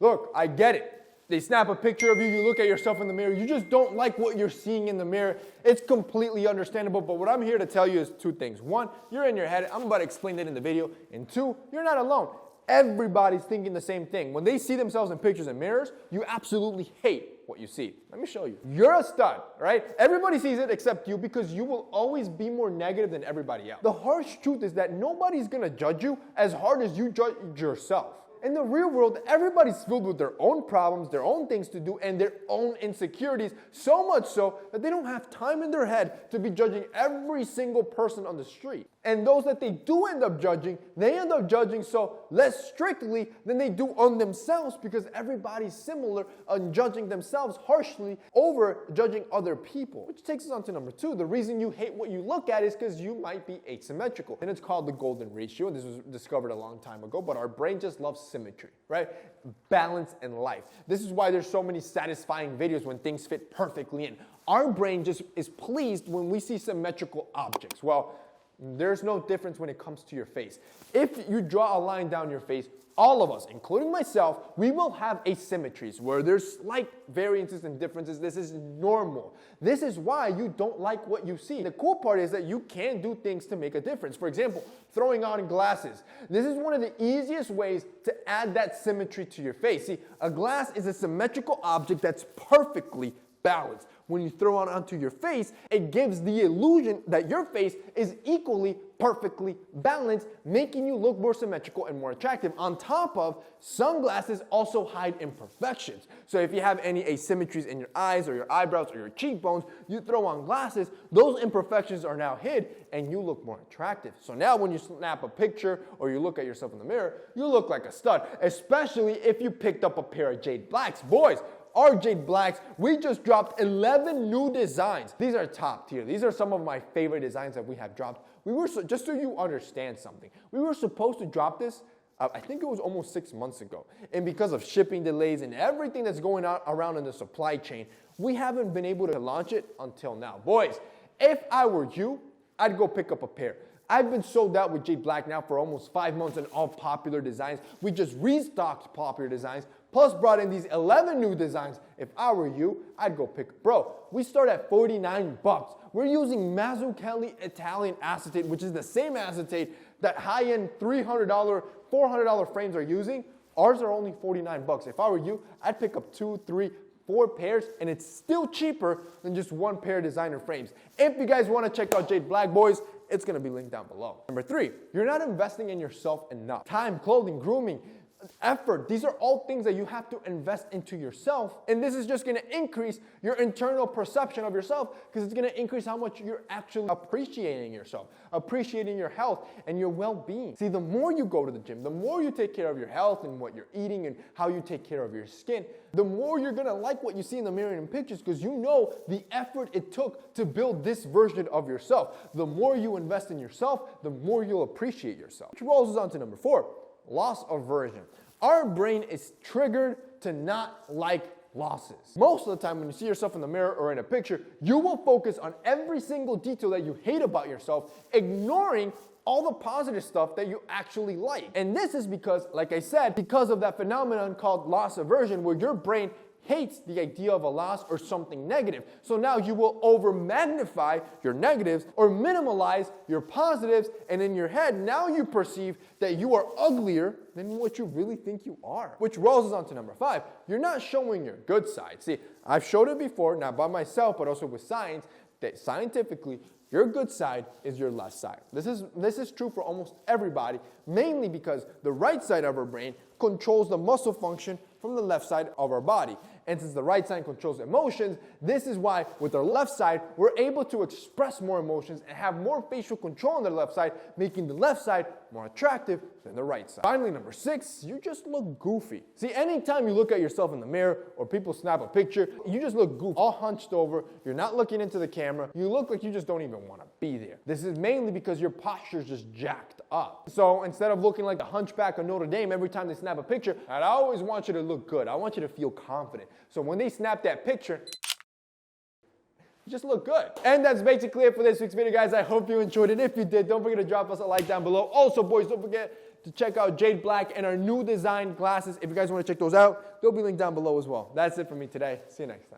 Look, I get it. They snap a picture of you, you look at yourself in the mirror, you just don't like what you're seeing in the mirror. It's completely understandable, but what I'm here to tell you is two things. One, you're in your head. I'm about to explain that in the video. And two, you're not alone. Everybody's thinking the same thing. When they see themselves in pictures and mirrors, you absolutely hate what you see. Let me show you. You're a stud, right? Everybody sees it except you because you will always be more negative than everybody else. The harsh truth is that nobody's gonna judge you as hard as you judge yourself. In the real world, everybody's filled with their own problems, their own things to do, and their own insecurities, so much so that they don't have time in their head to be judging every single person on the street. And those that they do end up judging, they end up judging so less strictly than they do on themselves because everybody's similar on judging themselves harshly over judging other people. Which takes us on to number two. The reason you hate what you look at is because you might be asymmetrical. And it's called the golden ratio. This was discovered a long time ago, but our brain just loves symmetry, right? Balance and life. This is why there's so many satisfying videos when things fit perfectly in. Our brain just is pleased when we see symmetrical objects. Well, there's no difference when it comes to your face. If you draw a line down your face, all of us, including myself, we will have asymmetries where there's slight variances and differences. This is normal. This is why you don't like what you see. The cool part is that you can do things to make a difference. For example, throwing on glasses. This is one of the easiest ways to add that symmetry to your face. See, a glass is a symmetrical object that's perfectly balanced. When you throw it onto your face, it gives the illusion that your face is equally perfectly balanced, making you look more symmetrical and more attractive. On top of, sunglasses also hide imperfections. So if you have any asymmetries in your eyes or your eyebrows or your cheekbones, you throw on glasses, those imperfections are now hid and you look more attractive. So now when you snap a picture or you look at yourself in the mirror, you look like a stud, especially if you picked up a pair of Jade Blacks. Boys, our Jade Blacks, we just dropped 11 new designs. These are top tier. These are some of my favorite designs that we have dropped. Just so you understand something, we were supposed to drop this, I think it was almost 6 months ago. And because of shipping delays and everything that's going on around in the supply chain, we haven't been able to launch it until now. Boys, if I were you, I'd go pick up a pair. I've been sold out with Jade Black now for almost 5 months on all popular designs. We just restocked popular designs, plus brought in these 11 new designs. If I were you, I'd go pick. Bro, we start at 49 bucks. We're using Mazzucchelli Italian acetate, which is the same acetate that high-end $300, $400 frames are using. Ours are only 49 bucks. If I were you, I'd pick up 2, 3, 4 pairs, and it's still cheaper than just one pair of designer frames. If you guys want to check out Jade Black, boys, it's going to be linked down below. Number 3, you're not investing in yourself enough. Time, clothing, grooming, effort. These are all things that you have to invest into yourself, and this is just going to increase your internal perception of yourself because it's going to increase how much you're actually appreciating yourself, appreciating your health and your well-being. See, the more you go to the gym, the more you take care of your health and what you're eating and how you take care of your skin, the more you're going to like what you see in the mirror and in pictures because you know the effort it took to build this version of yourself. The more you invest in yourself, the more you'll appreciate yourself. Which rolls us on to number 4. Loss aversion. Our brain is triggered to not like losses. Most of the time when you see yourself in the mirror or in a picture, you will focus on every single detail that you hate about yourself, ignoring all the positive stuff that you actually like. And this is because, like I said, because of that phenomenon called loss aversion, where your brain hates the idea of a loss or something negative. So now you will over-magnify your negatives or minimalize your positives, and in your head, now you perceive that you are uglier than what you really think you are. Which rolls us on to number 5. You're not showing your good side. See, I've showed it before, not by myself, but also with science, that scientifically, your good side is your left side. This is true for almost everybody, mainly because the right side of our brain controls the muscle function from the left side of our body. And since the right side controls emotions, this is why with our left side, we're able to express more emotions and have more facial control on the left side, making the left side more attractive than the right side. Finally, number 6, you just look goofy. See, anytime you look at yourself in the mirror or people snap a picture, you just look goofy, all hunched over, you're not looking into the camera, you look like you just don't even want to be there. This is mainly because your posture is just jacked up. So instead of looking like the hunchback of Notre Dame every time they snap a picture, I always want you to look good. I want you to feel confident. So when they snap that picture, you just look good. And that's basically it for this week's video, guys. I hope you enjoyed it. If you did, don't forget to drop us a like down below. Also, boys, don't forget to check out Jade Black and our new design glasses. If you guys want to check those out, they'll be linked down below as well. That's it for me today. See you next time.